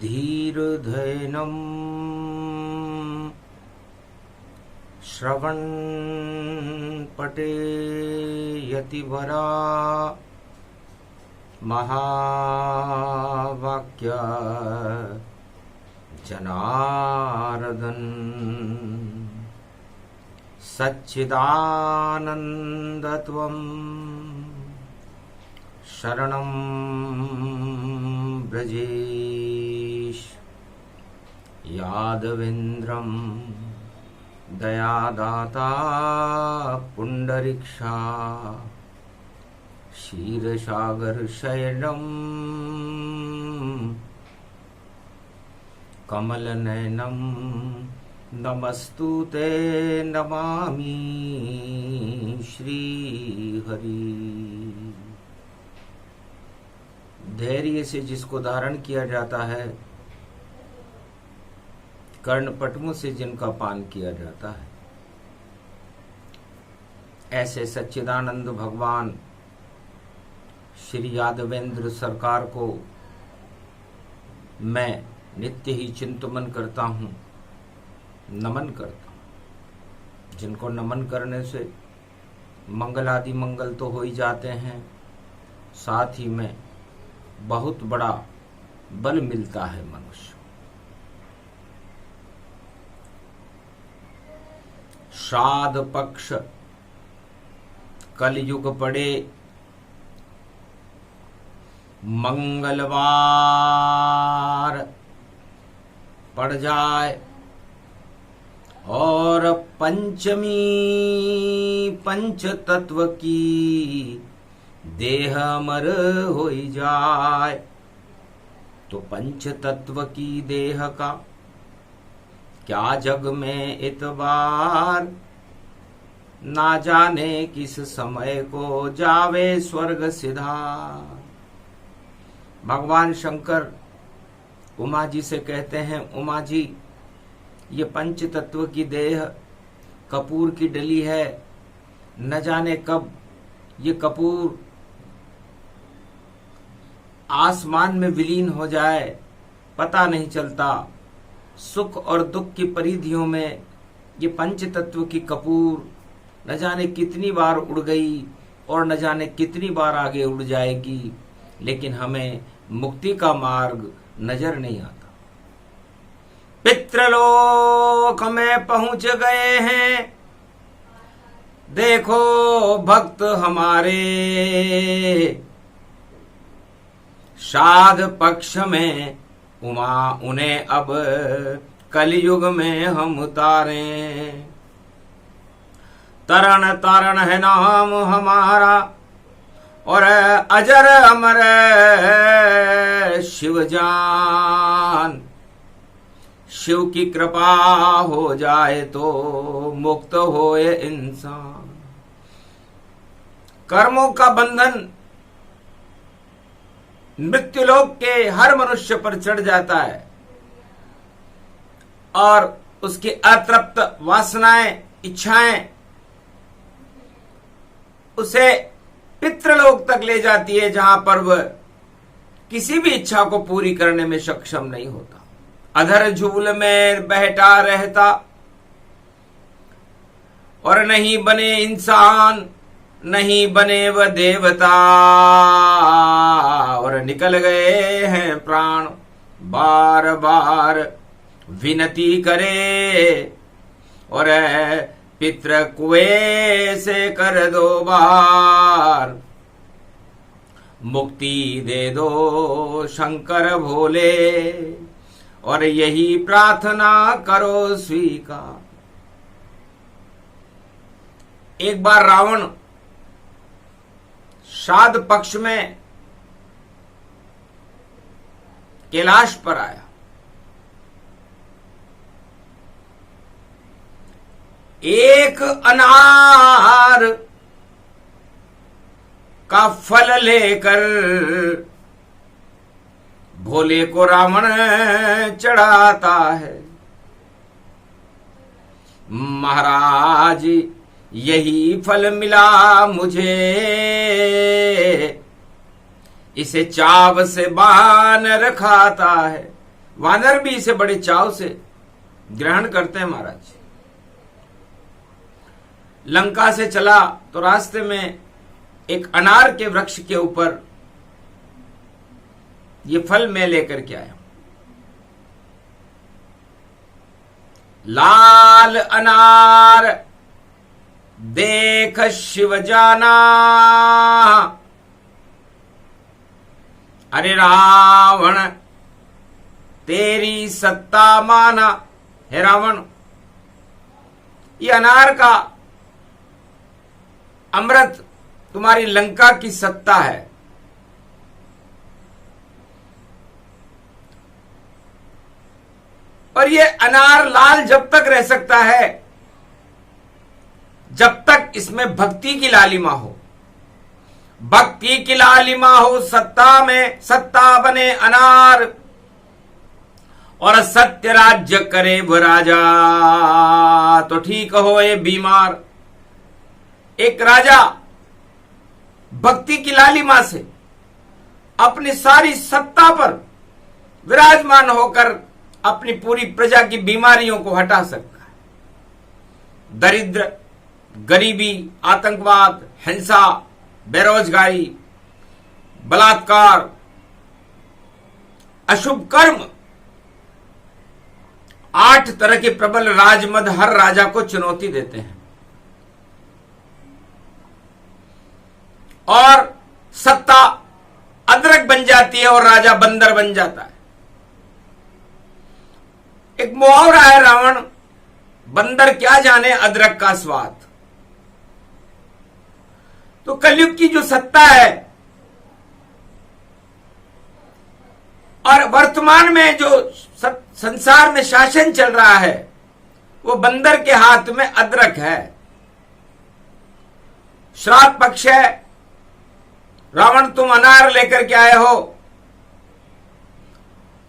धीर्धैनं श्रवणपठेयतिवरा महावाक्य जनार्दन सच्चिदानन्दत्वं शरणं व्रजेश यादवेन्द्रं दयादाता पुंडरीक्षा क्षीरसागर शयनं कमलनयनं नमस्तुते नमामि श्रीहरि। धैर्य से जिसको धारण किया जाता है, कर्णपटुओं से जिनका पान किया जाता है, ऐसे सच्चिदानंद भगवान श्री यादवेंद्र सरकार को मैं नित्य ही चिंतन करता हूँ, नमन करता हूँ। जिनको नमन करने से मंगल आदि मंगल तो हो ही जाते हैं, साथ ही में बहुत बड़ा बल मिलता है मनुष्य। श्राद्ध पक्ष कलयुग पड़े, मंगलवार पड़ जाए और पंचमी पंच तत्व की देह अमर हो जाए, तो पंच तत्व की देह का क्या जग में इतबार, ना जाने किस समय को जावे स्वर्ग सिधार। भगवान शंकर उमा जी से कहते हैं, उमा जी ये पंच तत्व की देह कपूर की डली है, न जाने कब ये कपूर आसमान में विलीन हो जाए, पता नहीं चलता। सुख और दुख की परिधियों में ये पंच तत्व की कपूर न जाने कितनी बार उड़ गई और न जाने कितनी बार आगे उड़ जाएगी, लेकिन हमें मुक्ति का मार्ग नजर नहीं आता। पितृलोक में पहुंच गए हैं, देखो भक्त हमारे, श्राद्ध पक्ष में उमा उन्हें अब कलयुग में हम उतारें। तरण तारण है नाम हमारा और अजर अमर शिवजान, शिव की कृपा हो जाए तो मुक्त होए इंसान। कर्मों का बंधन मृत्युलोक के हर मनुष्य पर चढ़ जाता है और उसकी अतृप्त वासनाएं, इच्छाएं उसे पितृलोक तक ले जाती है, जहां पर वह किसी भी इच्छा को पूरी करने में सक्षम नहीं होता। अधर झूल में बहता रहता और नहीं बने इंसान, नहीं बने वह देवता, और निकल गए हैं प्राण। बार बार विनती करे और पितृ कुएं से कर दो बार, मुक्ति दे दो शंकर भोले, और यही प्रार्थना करो स्वीकार। एक बार रावण श्राद्ध पक्ष में कैलाश पर आया। एक अनार का फल लेकर भोले को रावण चढ़ाता है। महाराज यही फल मिला मुझे, इसे चाव से बानर खाता है। वानर भी इसे बड़े चाव से ग्रहण करते हैं महाराज। लंका से चला तो रास्ते में एक अनार के वृक्ष के ऊपर ये फल मैं लेकर के आया। लाल अनार देख शिव जाना, अरे रावण तेरी सत्ता माना। हे रावण, ये अनार का अमृत तुम्हारी लंका की सत्ता है। और ये अनार लाल जब तक रह सकता है जब तक इसमें भक्ति की लालिमा हो। भक्ति की लालिमा हो, सत्ता में सत्ता बने अनार, और सत्य राज्य करे वो राजा, तो ठीक हो ये बीमार। एक राजा भक्ति की लालिमा से अपनी सारी सत्ता पर विराजमान होकर अपनी पूरी प्रजा की बीमारियों को हटा सकता है। दरिद्र, गरीबी, आतंकवाद, हिंसा, बेरोजगारी, बलात्कार, अशुभ कर्म, 8 तरह के प्रबल राजमद हर राजा को चुनौती देते हैं। और सत्ता अदरक बन जाती है और राजा बंदर बन जाता है। एक मुहावरा है, रावण बंदर क्या जाने अदरक का स्वाद। तो कलयुग की जो सत्ता है और वर्तमान में जो संसार में शासन चल रहा है वो बंदर के हाथ में अदरक है। श्राद्ध पक्ष है, रावण तुम अनार लेकर के आए हो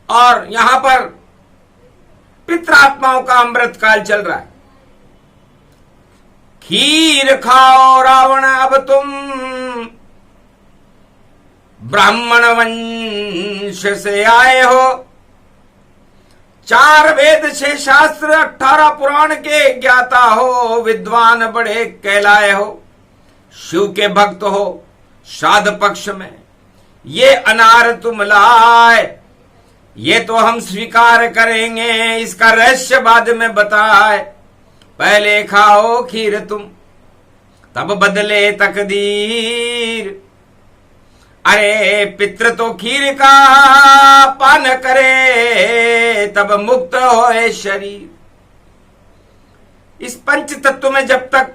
और यहां पर पितृआत्माओं का अमृत काल चल रहा है। खीर खाओ रावण अब तुम, ब्राह्मण वंश से आए हो। 4 वेद 6 शास्त्र 18 पुराण के ज्ञाता हो, विद्वान बड़े कहलाए हो। शिव के भक्त हो, श्राद्ध पक्ष में ये अनार तुम लाए, ये तो हम स्वीकार करेंगे, इसका रहस्य बाद में बताए। पहले खाओ खीर तुम, तब बदले तकदीर। अरे पितृ तो खीर का पान करे, तब मुक्त होए शरीर। इस पंच तत्व में जब तक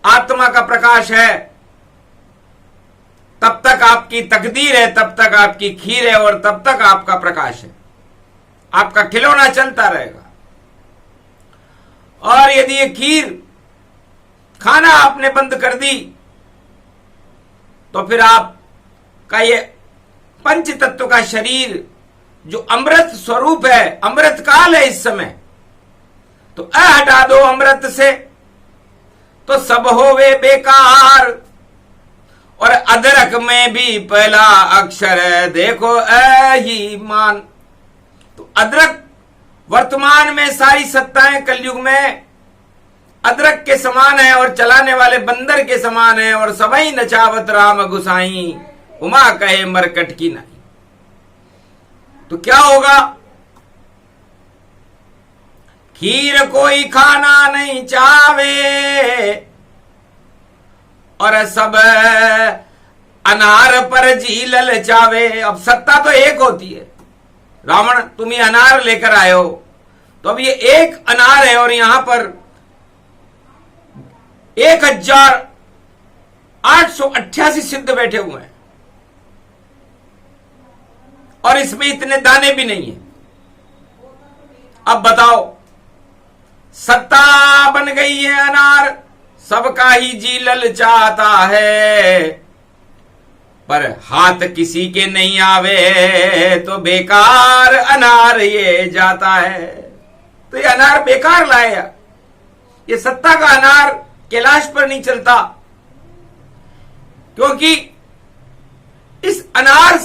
आत्मा का प्रकाश है तब तक आपकी तकदीर है, तब तक आपकी खीर है और तब तक आपका प्रकाश है। आपका खिलौना चलता रहेगा। और यदि ये खीर खाना आपने बंद कर दी तो फिर आपका ये पंच तत्व का शरीर जो अमृत स्वरूप है, अमृत काल है इस समय, तो हटा दो अमृत से तो सब होवे बेकार। और अदरक में भी पहला अक्षर है, देखो ही मान। तो अदरक वर्तमान में सारी सत्ताएं कलयुग में अदरक के समान है और चलाने वाले बंदर के समान है। और सबई नचावत राम गुसाई, उमा कहे मरकट की नहीं। तो क्या होगा? खीर कोई खाना नहीं चावे और सब अनार पर जी ललचावे। अब सत्ता तो एक होती है। रावण तुम ये अनार लेकर आए हो, तो अब ये एक अनार है और यहां पर 1888 सिद्ध बैठे हुए हैं और इसमें इतने दाने भी नहीं है। अब बताओ, सत्ता बन गई है अनार, सबका ही जी ललचाता है, पर हाथ किसी के नहीं आवे तो बेकार अनार ये जाता है। तो ये अनार बेकार लाया। ये सत्ता का अनार कैलाश पर नहीं चलता, क्योंकि इस अनार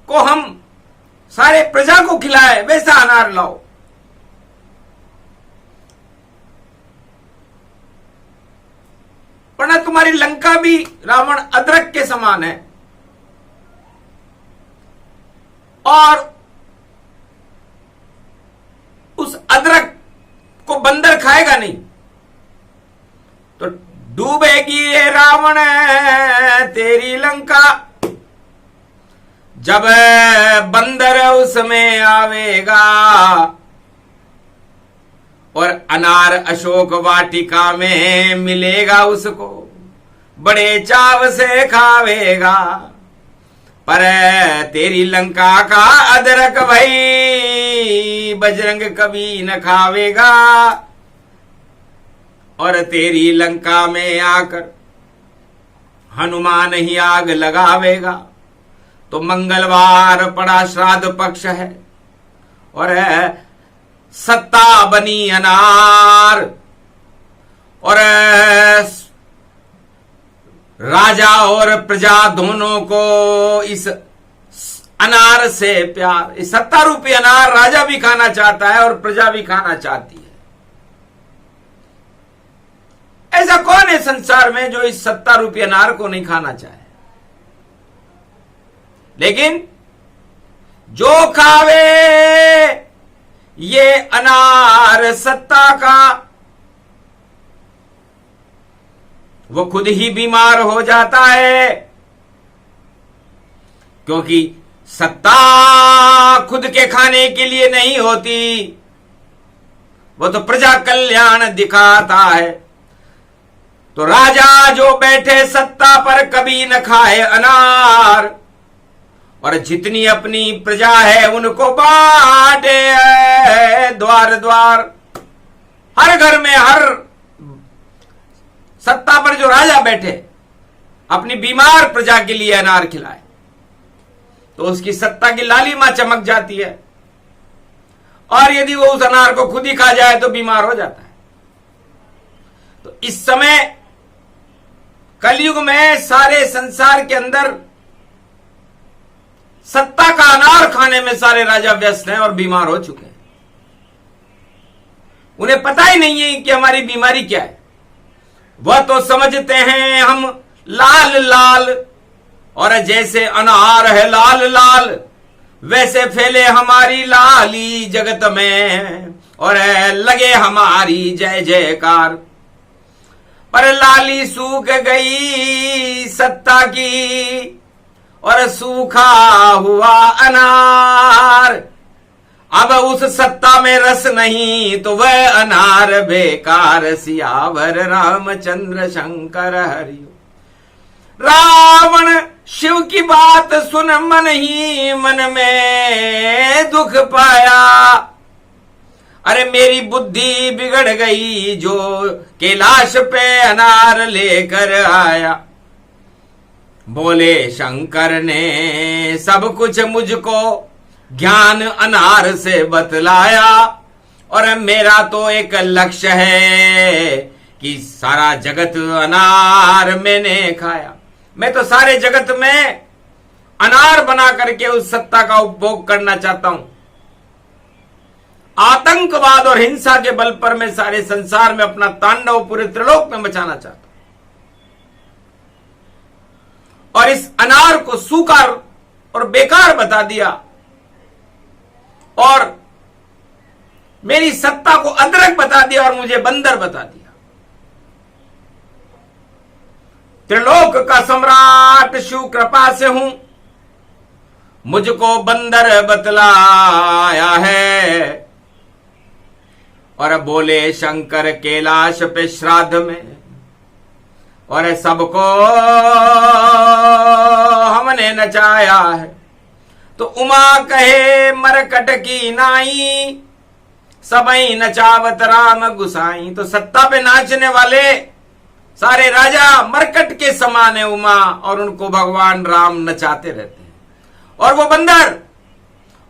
को हम सारे प्रजा को खिलाए वैसा अनार लाओ। वरना तुम्हारी लंका भी रावण अदरक के समान है और उस अदरक को बंदर खाएगा नहीं तो डूबेगी ये रावण तेरी लंका। जब बंदर उसमें आवेगा और अनार अशोक वाटिका में मिलेगा उसको, बड़े चाव से खावेगा। पर तेरी लंका का अदरक भाई बजरंग कभी न खावेगा। और तेरी लंका में आकर हनुमान ही आग लगावेगा। तो मंगलवार पड़ा श्राद्ध पक्ष है और सत्ता बनी अनार और राजा और प्रजा दोनों को इस अनार से प्यार। इस सत्ता रूपी अनार राजा भी खाना चाहता है और प्रजा भी खाना चाहती है। ऐसा कौन है संसार में जो इस सत्ता रूपी अनार को नहीं खाना चाहे? लेकिन जो खावे ये अनार सत्ता का वो खुद ही बीमार हो जाता है, क्योंकि सत्ता खुद के खाने के लिए नहीं होती, वो तो प्रजा कल्याण दिखाता है। तो राजा जो बैठे सत्ता पर कभी न खाए अनार और जितनी अपनी प्रजा है उनको बांटे द्वार द्वार। हर घर में हर सत्ता पर जो राजा बैठे अपनी बीमार प्रजा के लिए अनार खिलाए तो उसकी सत्ता की लालिमा चमक जाती है। और यदि वो उस अनार को खुद ही खा जाए तो बीमार हो जाता है। तो इस समय कलयुग में सारे संसार के अंदर सत्ता का अनार खाने में सारे राजा व्यस्त हैं और बीमार हो चुके हैं। उन्हें पता ही नहीं है कि हमारी बीमारी क्या है। वह तो समझते हैं हम लाल लाल, और जैसे अनार है लाल लाल वैसे फैले हमारी लाली जगत में और लगे हमारी जय जयकार। पर लाली सूख गई सत्ता की और सूखा हुआ अनार। अब उस सत्ता में रस नहीं तो वह अनार बेकार। सियावर रामचंद्र शंकर हरि। रावण शिव की बात सुन मन ही मन में दुख पाया। अरे मेरी बुद्धि बिगड़ गई जो कैलाश पे अनार लेकर आया। बोले शंकर ने सब कुछ मुझको ज्ञान अनार से बतलाया। और मेरा तो एक लक्ष्य है कि सारा जगत अनार मैंने खाया। मैं तो सारे जगत में अनार बना करके उस सत्ता का उपभोग करना चाहता हूं। आतंकवाद और हिंसा के बल पर मैं सारे संसार में अपना तांडव पूरे त्रिलोक में मचाना चाहता हूं। और इस अनार को सूखा और बेकार बता दिया और मेरी सत्ता को अदरक बता दिया और मुझे बंदर बता दिया। त्रिलोक का सम्राट शिव कृपा से हूं, मुझको बंदर बतलाया है। और बोले शंकर कैलाश पे श्राद्ध में और सबको हमने नचाया है। तो उमा कहे मरकट की नाई सबई नचावत राम गुसाई। तो सत्ता पे नाचने वाले सारे राजा मरकट के समान है उमा, और उनको भगवान राम नचाते रहते हैं। और वो बंदर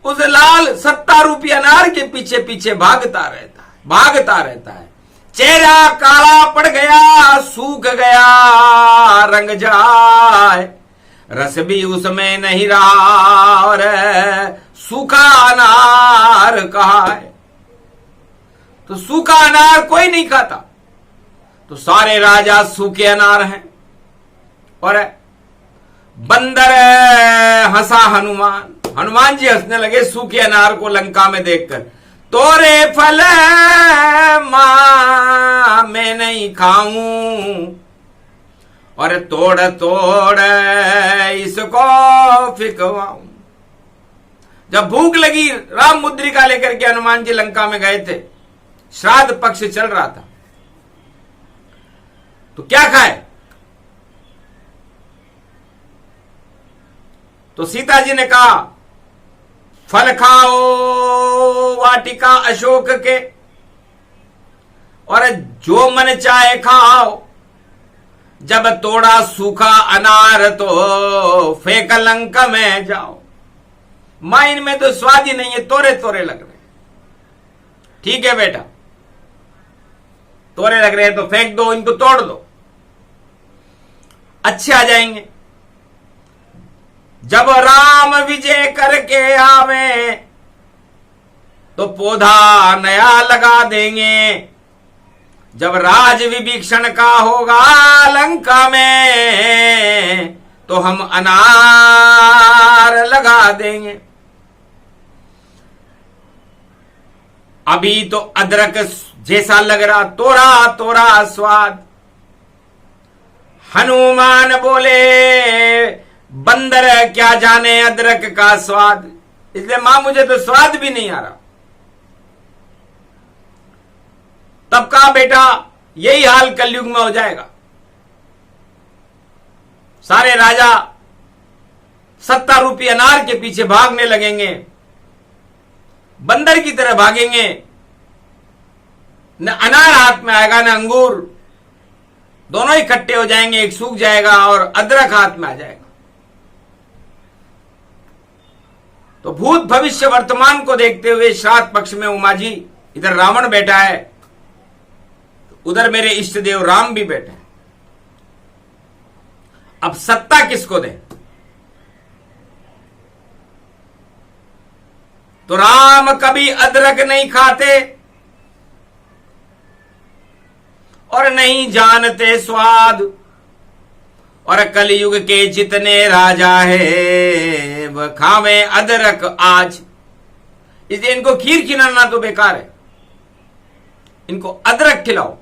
उस लाल सत्ता रूपी अनार के पीछे पीछे भागता रहता है। चेहरा काला पड़ गया, सूख गया रंग जाए, रस भी उसमें नहीं रहा और सूखा अनार कहा है। तो सूखा अनार कोई नहीं खाता, तो सारे राजा सूखे अनार हैं। और बंदर हंसा हनुमान, हनुमान जी हंसने लगे सूखे अनार को लंका में देखकर। तोरे फल मां मैं नहीं खाऊं, और तोड़ तोड़ इसको फिकवाऊं। जब भूख लगी, राम मुद्रिका लेकर के हनुमान जी लंका में गए थे, श्राद्ध पक्ष चल रहा था, तो क्या खाए? तो सीता जी ने कहा फल खाओ वाटिका अशोक के, और जो मन चाहे खाओ, जब तोड़ा सूखा अनार तो फेंक लंका में जाओ। मां इनमें तो स्वाद ही नहीं है, तोरे तोरे लग रहे। ठीक है बेटा, तोरे लग रहे हैं तो फेंक दो, इनको तोड़ दो, अच्छे आ जाएंगे। जब राम विजय करके आवे तो पौधा नया लगा देंगे। जब राज विभीषण का होगा लंका में तो हम अनार लगा देंगे। अभी तो अदरक जैसा लग रहा, तोरा तोरा स्वाद। हनुमान बोले बंदर क्या जाने अदरक का स्वाद, इसलिए मां मुझे तो स्वाद भी नहीं आ रहा। तब कहा बेटा यही हाल कलयुग में हो जाएगा। सारे राजा 70 रूपी अनार के पीछे भागने लगेंगे, बंदर की तरह भागेंगे। न अनार हाथ में आएगा न अंगूर, दोनों इकट्ठे हो जाएंगे, एक सूख जाएगा और अदरक हाथ में आ जाएगा। तो भूत भविष्य वर्तमान को देखते हुए श्राद्ध पक्ष में उमा जी, इधर रावण बैठा है, उधर मेरे इष्ट देव राम भी बैठे हैं। अब सत्ता किसको दें? तो राम कभी अदरक नहीं खाते और नहीं जानते स्वाद, और कलयुग के जितने राजा है वह खावे अदरक आज। इसलिए इनको खीर खिलाना तो बेकार है, इनको अदरक खिलाओ।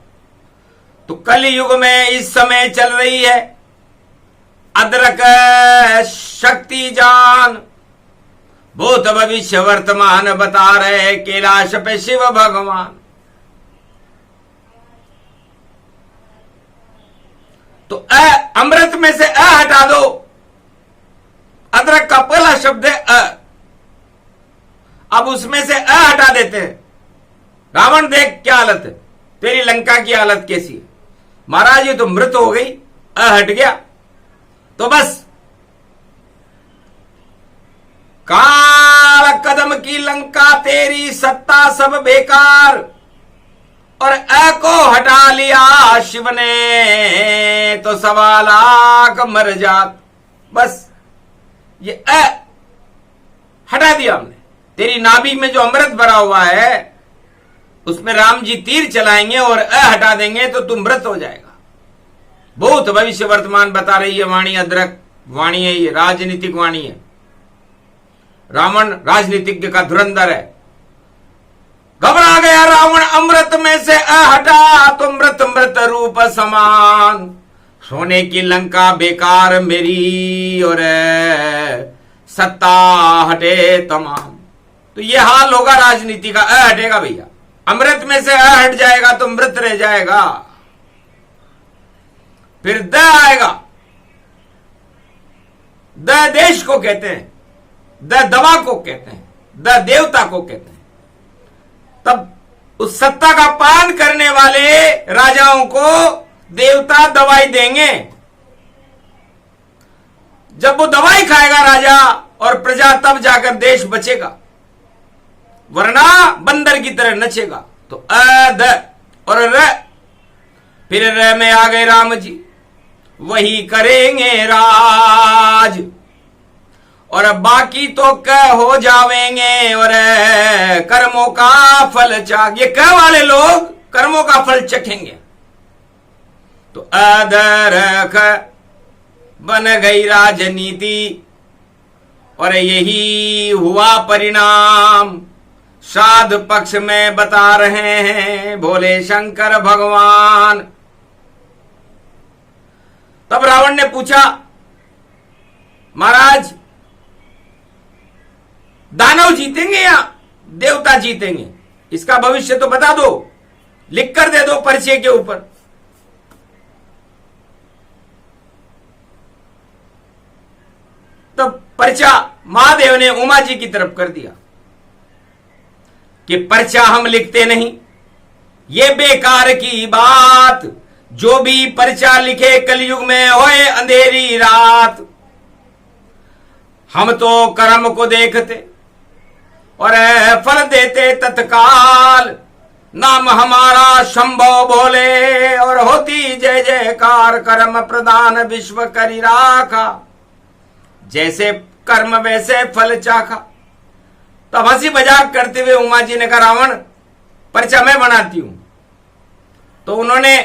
तो कलयुग में इस समय चल रही है अदरक शक्ति जान। भूत भविष्य वर्तमान बता रहे कैलाश पे शिव भगवान। तो अमृत में से अ हटा दो, अदरक का पहला शब्द है अ, अब उसमें से अ हटा देते हैं। रावण देख क्या हालत है, तेरी लंका की हालत कैसी है। महाराज ये तो मृत हो गई, अ हट गया तो बस काल कदम की लंका तेरी सत्ता सब बेकार, और अ को हटा लिया शिव ने तो 1.25 लाख मर जात। बस ये अ हटा दिया हमने। तेरी नाभि में जो अमृत भरा हुआ है उसमें राम जी तीर चलाएंगे और अ हटा देंगे तो तुम मृत हो जाएगा। बहुत भविष्य वर्तमान बता रही है वाणी, अदरक वाणी है, ये राजनीतिक वाणी है। रावण राजनीतिज्ञ का धुरंधर है। घबरा गया रावण, अमृत में से अ हटा तो मृत मृत रूप समान। सोने की लंका बेकार मेरी और सत्ता हटे तमाम। तो ये हाल होगा राजनीति का, अ हटेगा भैया। अमृत में से अ हट जाएगा तो मृत रह जाएगा। फिर द आएगा, द देश को कहते हैं, द दवा को कहते हैं, द देवता को कहते हैं। तब उस सत्ता का पान करने वाले राजाओं को देवता दवाई देंगे। जब वो दवाई खाएगा राजा और प्रजा, तब जाकर देश बचेगा, वरना बंदर की तरह नचेगा। तो अ द और र, फिर र में आ गए राम जी, वही करेंगे राज। और बाकी तो क हो जावेंगे और कर्मों का फल चाख। ये क वाले लोग कर्मों का फल चखेंगे। तो अदरक बन गई राजनीति और यही हुआ परिणाम। श्राद्ध पक्ष में बता रहे हैं भोले शंकर भगवान। तब रावण ने पूछा, महाराज दानव जीतेंगे या देवता जीतेंगे? इसका भविष्य तो बता दो, लिख कर दे दो पर्चे के ऊपर। तब पर्चा महादेव ने उमा जी की तरफ कर दिया कि पर्चा हम लिखते नहीं, ये बेकार की बात। जो भी पर्चा लिखे कलयुग में होए अंधेरी रात। हम तो कर्म को देखते और फल देते तत्काल। नाम हमारा शंभो भोले और होती जय जयकार। कर्म प्रदान विश्व करी राखा। जैसे कर्म वैसे फल चाखा। तब हंसी मजाक करते हुए उमा जी ने कहा, रावण पर्चा मैं बनाती हूं। तो उन्होंने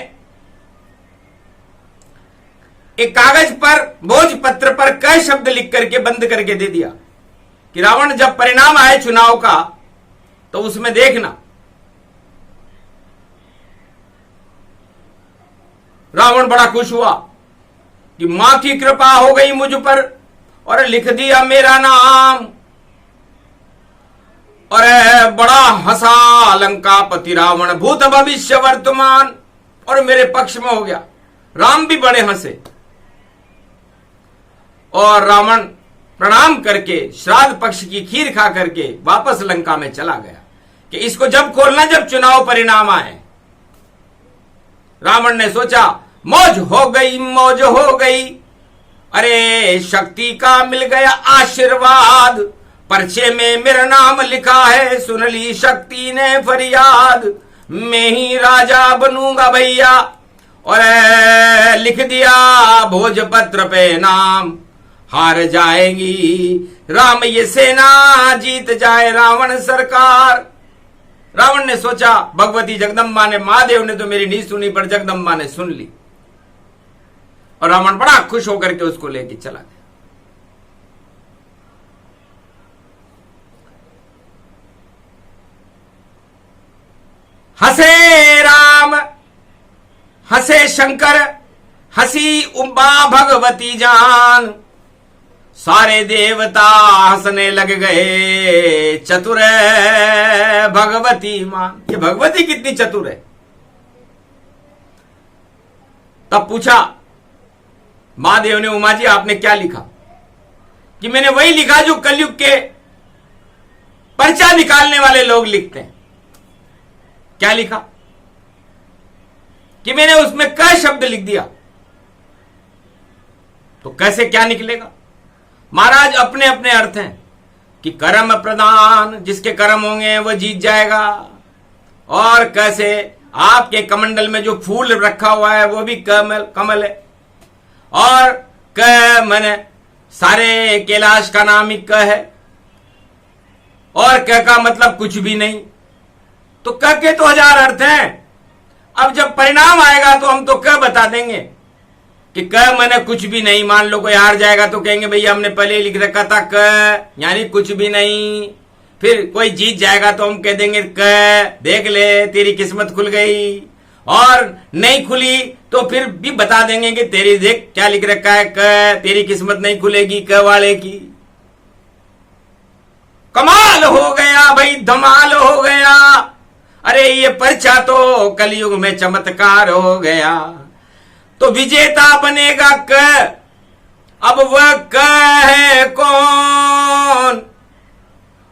एक कागज पर भोजपत्र पर क शब्द लिख करके बंद करके दे दिया कि रावण जब परिणाम आए चुनाव का तो उसमें देखना। रावण बड़ा खुश हुआ कि मां की कृपा हो गई मुझ पर और लिख दिया मेरा नाम। और बड़ा हंसा लंकापति रावण, भूत भविष्य वर्तमान, और मेरे पक्ष में हो गया। राम भी बड़े हंसे और रावण प्रणाम करके श्राद्ध पक्ष की खीर खा करके वापस लंका में चला गया कि इसको जब खोलना जब चुनाव परिणाम आए। रावण ने सोचा मौज हो गई, मौज हो गई। अरे शक्ति का मिल गया आशीर्वाद। पर्चे में मेरा नाम लिखा है, सुन ली शक्ति ने फरियाद। मैं ही राजा बनूंगा भैया। और लिख दिया भोजपत्र पे नाम। हार जाएगी राम ये सेना, जीत जाए रावण सरकार। रावण ने सोचा भगवती जगदम्बा ने, महादेव ने तो मेरी नहीं सुनी पर जगदम्बा ने सुन ली। और रावण बड़ा खुश होकर के उसको लेके चला गया। हंसे राम, हंसे शंकर, हंसी उमा भगवती जान। सारे देवता हंसने लग गए, चतुर है भगवती मान। ये भगवती कितनी चतुर है। तब पूछा महादेव ने, उमा जी आपने क्या लिखा? कि मैंने वही लिखा जो कलयुग के पर्चा निकालने वाले लोग लिखते हैं। क्या लिखा? कि मैंने उसमें क शब्द लिख दिया। तो कैसे क्या निकलेगा? महाराज अपने अपने अर्थ हैं कि कर्म प्रदान, जिसके कर्म होंगे वो जीत जाएगा। और कैसे आपके कमंडल में जो फूल रखा हुआ है वो भी कमल है। और क मैंने सारे कैलाश का नाम ही क है। और क का मतलब कुछ भी नहीं। तो क के तो 1000 अर्थ हैं। अब जब परिणाम आएगा तो हम तो क बता देंगे कि क मैंने कुछ भी नहीं। मान लो कोई हार जाएगा तो कहेंगे भैया हमने पहले ही लिख रखा था क, यानी कुछ भी नहीं। फिर कोई जीत जाएगा तो हम कह देंगे क, देख ले तेरी किस्मत खुल गई। और नहीं खुली तो फिर भी बता देंगे कि तेरी देख क्या लिख रखा है क, तेरी किस्मत नहीं खुलेगी क वाले की। कमाल हो गया भाई, धमाल हो गया। अरे ये पर्चा तो कलयुग में चमत्कार हो गया। तो विजेता बनेगा क। अब वह क है कौन?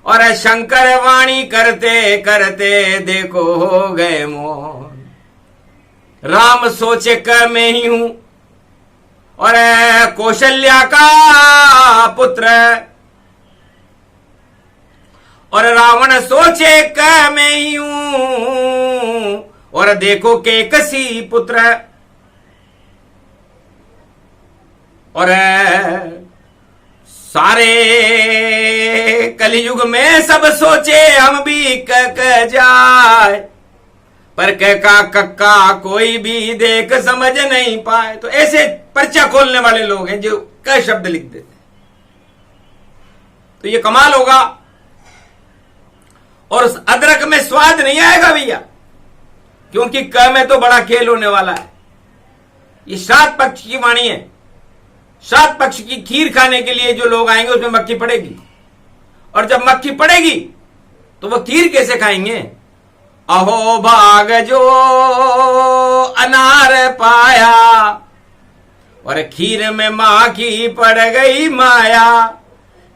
और शंकर वाणी करते करते देखो हो गए मौन। राम सोचे क मैं ही हूं और कौशल्या का पुत्र। और रावण सोचे क मैं ही हूं और देखो के कसी पुत्र। और सारे कलयुग में सब सोचे हम भी क जाए, पर का कक्का कोई भी देख समझ नहीं पाए। तो ऐसे पर्चा खोलने वाले लोग हैं जो क शब्द लिख देते हैं। तो ये कमाल होगा। और उस अदरक में स्वाद नहीं आएगा भैया, क्योंकि क में तो बड़ा खेल होने वाला है। ये श्राद्ध पक्ष की वाणी है। श्राद्ध पक्ष की खीर खाने के लिए जो लोग आएंगे उसमें मक्खी पड़ेगी, और जब मक्खी पड़ेगी तो वो खीर कैसे खाएंगे। अहो भाग जो अनार पाया, और खीर में माखी पड़ गई माया,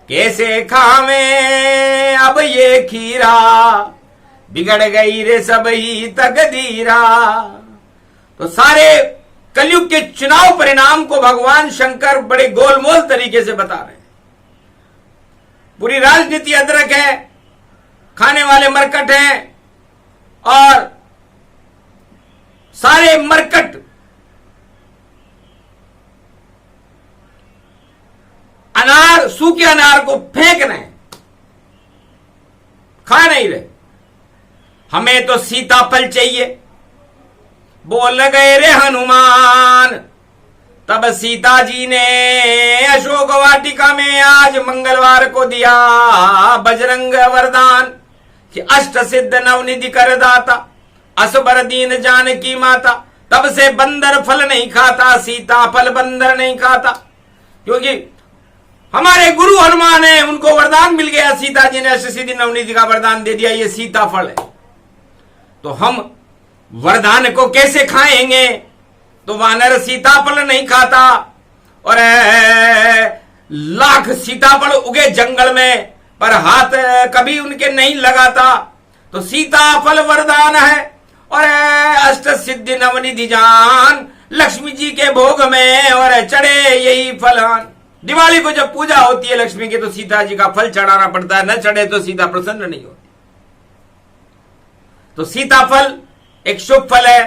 कैसे खावे अब ये खीरा, बिगड़ गई रे सब ही तकदीरा। तो सारे कलयुग के चुनाव परिणाम को भगवान शंकर बड़े गोलमोल तरीके से बता रहे हैं। पूरी राजनीति अदरक है, खाने वाले मरकट हैं, और सारे मरकट अनार, सूखे अनार को फेंक रहे हैं, खा नहीं रहे। हमें तो सीताफल चाहिए, बोल गए रे हनुमान। तब सीता जी ने अशोक वाटिका में आज मंगलवार को दिया बजरंग वरदान कि अष्ट सिद्ध नवनिधि कर दाता, असबर दीन जानकी माता। तब से बंदर फल नहीं खाता, सीता फल बंदर नहीं खाता, क्योंकि हमारे गुरु हनुमान है, उनको वरदान मिल गया। सीता जी ने अष्ट सिद्धि नवनिधि का वरदान दे दिया, ये सीता फल है। तो हम वरदान को कैसे खाएंगे। तो वानर सीताफल नहीं खाता, और लाख सीताफल उगे जंगल में, पर हाथ कभी उनके नहीं लगाता। तो सीताफल वरदान है, और अष्ट सिद्धि नवनिधि जान लक्ष्मी जी के भोग में, और चढ़े यही फलान। दिवाली को जब पूजा होती है लक्ष्मी की, तो सीता जी का फल चढ़ाना पड़ता है, न चढ़े तो सीता प्रसन्न नहीं होती। तो सीताफल एक शुभ फल है,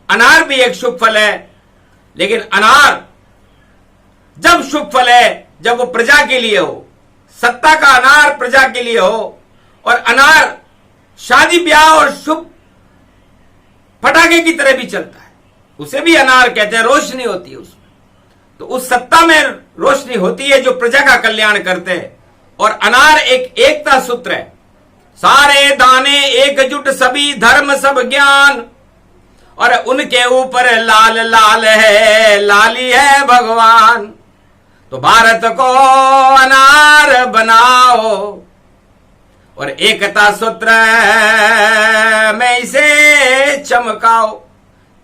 अनार भी एक शुभ फल है। लेकिन अनार जब शुभ फल है जब वो प्रजा के लिए हो, सत्ता का अनार प्रजा के लिए हो, और अनार शादी ब्याह और शुभ पटाखे की तरह भी चलता है, उसे भी अनार कहते हैं, रोशनी होती है उसमें। तो उस सत्ता में रोशनी होती है जो प्रजा का कल्याण करते हैं। और अनार एक एकता सूत्र है, सारे दाने एकजुट सभी धर्म सब ज्ञान, और उनके ऊपर लाल लाल है, लाली है भगवान। तो भारत को अनार बनाओ, और एकता सूत्र में इसे चमकाओ।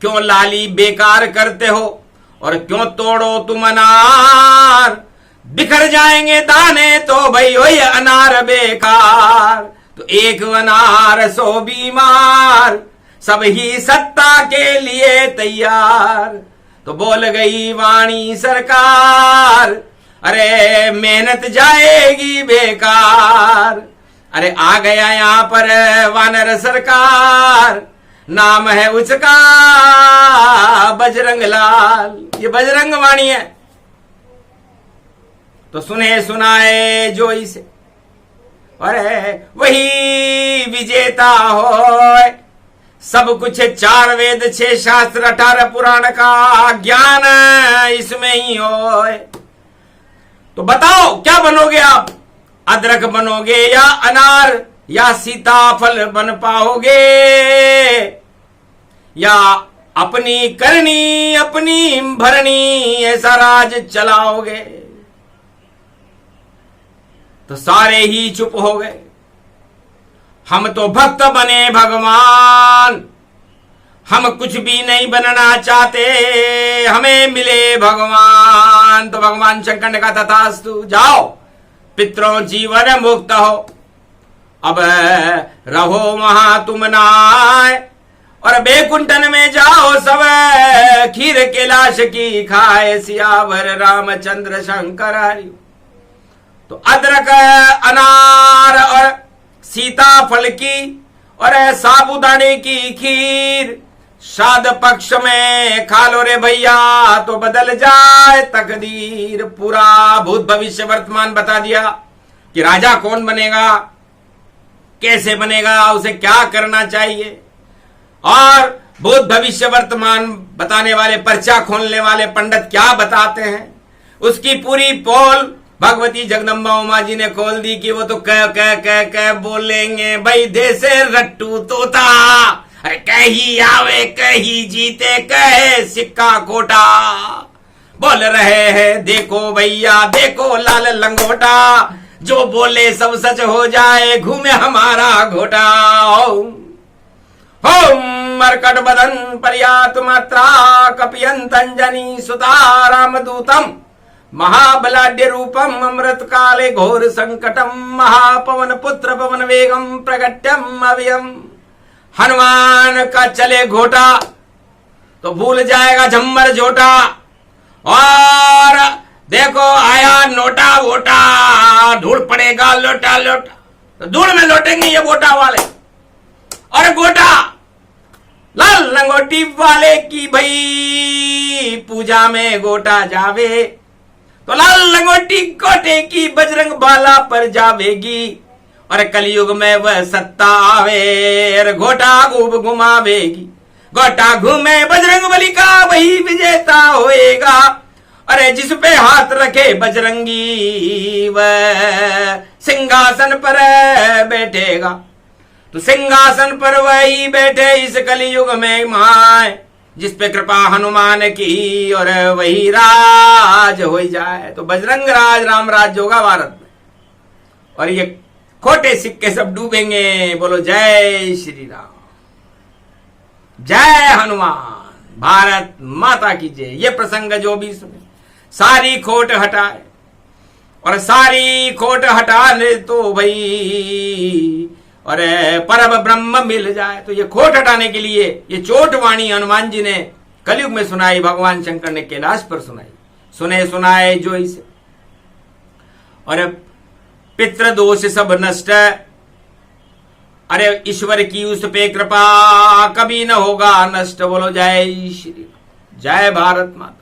क्यों लाली बेकार करते हो, और क्यों तोड़ो तुम अनार। बिखर जाएंगे दाने तो भाई वही अनार बेकार। तो एक अनार 100 बीमार, सब ही सत्ता के लिए तैयार। तो बोल गई वाणी सरकार, अरे मेहनत जाएगी बेकार। अरे आ गया यहां पर वानर सरकार, नाम है उसका बजरंग लाल। ये बजरंग वाणी है। तो सुने सुनाए जो इसे, अरे वही विजेता हो। सब कुछ 4 वेद 6 शास्त्र 18 पुराण का ज्ञान इसमें ही हो। तो बताओ क्या बनोगे आप, अदरक बनोगे या अनार, या सीताफल बन पाओगे, या अपनी करनी अपनी भरनी ऐसा राज चलाओगे। तो सारे ही चुप हो गए। हम तो भक्त बने भगवान, हम कुछ भी नहीं बनना चाहते, हमें मिले भगवान। तो भगवान शंकर ने कहा तथास्तु, जाओ पितरों जीवन मुक्त हो, अब रहो वहां तुम नाय, और बैकुंठन में जाओ सब खीर के लाश की खाए, सियावर रामचंद्र शंकर हरि। तो अदरक अनार और सीताफल की और साबूदाने की खीर श्राद्ध पक्ष में खा लो रे भैया तो बदल जाए तकदीर। पूरा भूत भविष्य वर्तमान बता दिया कि राजा कौन बनेगा, कैसे बनेगा, उसे क्या करना चाहिए। और भूत भविष्य वर्तमान बताने वाले, पर्चा खोलने वाले पंडित क्या बताते हैं, उसकी पूरी पोल भगवती जगदम्बा उमा जी ने खोल दी कि वो तो कह बोलेंगे भाई देसे रट्टू तोता। अरे कही आवे कही जीते कहे सिक्का खोटा। बोल रहे हैं देखो भैया देखो लाल लंगोटा, जो बोले सब सच हो जाए घूमे हमारा घोटा। होम मरकट बदन पर्यात मात्रा कपियंतंजनी सुताराम दूतम महाबलाढ्य रूपम अमृत काले घोर संकटम महापवन पुत्र पवन वेगम प्रगट्यम अव्ययम। हनुमान का चले घोटा तो भूल जाएगा झम्मर झोटा। और देखो आया नोटा वोटा, धूल पड़ेगा लोटा लोटा, तो धूल में लौटेंगे ये गोटा वाले। और गोटा लाल लंगोटी वाले की भाई पूजा में गोटा जावे तो लाल लंगोटी गोटे की बजरंग बाला पर जावेगी। और कलयुग में वह सत्ता आवे घोटा खूब घुमावेगी। गोटा घूमे बजरंग बली का वही विजेता होएगा। अरे जिस पे हाथ रखे बजरंगी वह सिंहासन पर बैठेगा। तो सिंहासन पर वही बैठे इस कलयुग में माए, जिस पे कृपा हनुमान की और वही राज हो जाए। तो बजरंग राज राम राज होगा भारत में और ये खोटे सिक्के सब डूबेंगे। बोलो जय श्री राम, जय हनुमान, भारत माता की जय। ये प्रसंग जो भी सुने सारी खोट हटाए और सारी खोट हटाने तो भाई और परम ब्रह्म मिल जाए। तो ये खोट हटाने के लिए ये चोट वाणी हनुमान जी ने कलयुग में सुनाई, भगवान शंकर ने कैलाश पर सुनाई। सुने सुनाए जो इसे और पितृ दोष सब नष्ट। अरे ईश्वर की उस पे कृपा कभी न होगा नष्ट। बोलो जय श्री, जय भारत माता।